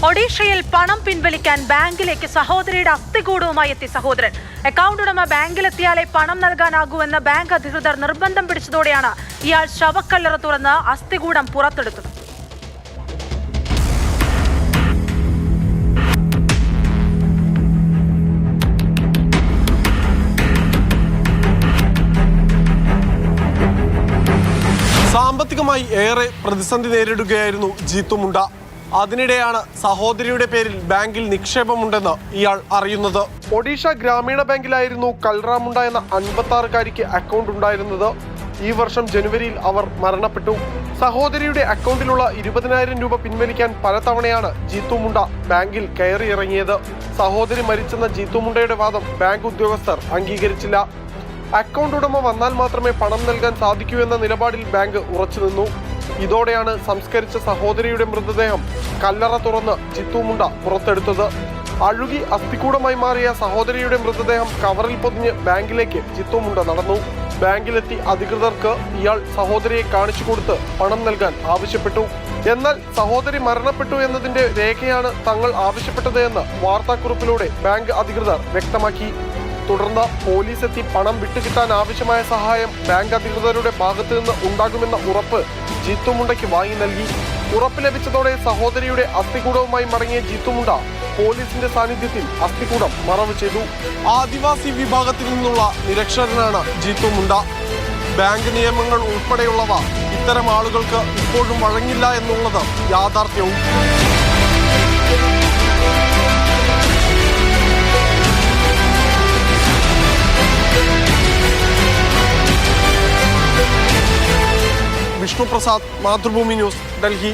ഒഡീഷയിൽ പണം പിൻവലിക്കാൻ ബാങ്കിലേക്ക് സഹോദരിയുടെ അസ്ഥികൂടവുമായി എത്തി സഹോദരൻ. അക്കൗണ്ട് ഉടമ ബാങ്കിലെത്തിയാലേ പണം നൽകാനാകൂവെന്ന് ബാങ്ക് അധികൃതർ നിർബന്ധം പിടിച്ചതോടെയാണ് ഇയാൾ ശവക്കല്ലറ തുറന്ന് അസ്ഥികൂടം പുറത്തെടുത്തത്. സാമ്പത്തികമായി ഏറെ പ്രതിസന്ധി നേരിടുകയായിരുന്നു ജീത്തു മുണ്ട. അതിനിടെയാണ് സഹോദരിയുടെ പേരിൽ ബാങ്കിൽ നിക്ഷേപമുണ്ടെന്ന് ഇയാൾ അറിയുന്നത്. ഒഡീഷ ഗ്രാമീണ ബാങ്കിലായിരുന്നു കൽറ മുണ്ട എന്ന 56-കാരിക്ക് അക്കൗണ്ട് ഉണ്ടായിരുന്നത്. ഈ വർഷം ജനുവരിയിൽ അവർ മരണപ്പെട്ടു. സഹോദരിയുടെ അക്കൗണ്ടിലുള്ള 20,000 രൂപ പിൻവലിക്കാൻ പലതവണയാണ് ജീത്തു മുണ്ട ബാങ്കിൽ കയറിയിറങ്ങിയത്. സഹോദരി മരിച്ചെന്ന ജീത്തു മുണ്ടയുടെ വാദം ബാങ്ക് ഉദ്യോഗസ്ഥർ അംഗീകരിച്ചില്ല. അക്കൗണ്ട് ഉടമ വന്നാൽ മാത്രമേ പണം നൽകാൻ സാധിക്കൂ എന്ന നിലപാടിൽ ബാങ്ക് ഉറച്ചുനിന്നു. ഇതോടെയാണ് സംസ്കരിച്ച സഹോദരിയുടെ മൃതദേഹം കല്ലറ തുറന്ന് ജീത്തു മുണ്ട പുറത്തെടുത്തത്. അഴുകി അസ്ഥികൂടമായി മാറിയ സഹോദരിയുടെ മൃതദേഹം കവറിൽ പൊതിഞ്ഞ് ബാങ്കിലേക്ക് ജീത്തു മുണ്ട നടന്നു. ബാങ്കിലെത്തി അധികൃതർക്ക് ഇയാൾ സഹോദരിയെ കാണിച്ചു കൊടുത്ത് പണം നൽകാൻ ആവശ്യപ്പെട്ടു. എന്നാൽ സഹോദരി മരണപ്പെട്ടു എന്നതിന്റെ രേഖയാണ് തങ്ങൾ ആവശ്യപ്പെട്ടത് എന്ന് വാർത്താക്കുറിപ്പിലൂടെ ബാങ്ക് അധികൃതർ വ്യക്തമാക്കി. തുടർന്ന് പോലീസ് എത്തി പണം വിട്ടുകിട്ടാൻ ആവശ്യമായ സഹായം ബാങ്ക് അധികൃതരുടെ ഭാഗത്തു നിന്ന് ഉണ്ടാകുമെന്ന ഉറപ്പ് ജീത്തു മുണ്ടയ്ക്ക് വാങ്ങി നൽകി. ഉറപ്പ് ലഭിച്ചതോടെ സഹോദരിയുടെ അസ്ഥികൂടവുമായി മടങ്ങിയ ജീത്തു മുണ്ട പോലീസിന്റെ സാന്നിധ്യത്തിൽ അസ്ഥികൂടം മറവ് ചെയ്തു. ആദിവാസി വിഭാഗത്തിൽ നിന്നുള്ള നിരക്ഷരനാണ് ജീത്തു മുണ്ട. ബാങ്ക് നിയമങ്ങൾ ഉൾപ്പെടെയുള്ളവ ഇത്തരം ആളുകൾക്ക് ഇപ്പോഴും വഴങ്ങില്ല എന്നുള്ളത് യാഥാർത്ഥ്യവും. വിഷ്ണു പ്രസാദ്, മാതൃഭൂമി ന്യൂസ്, ഡൽഹി.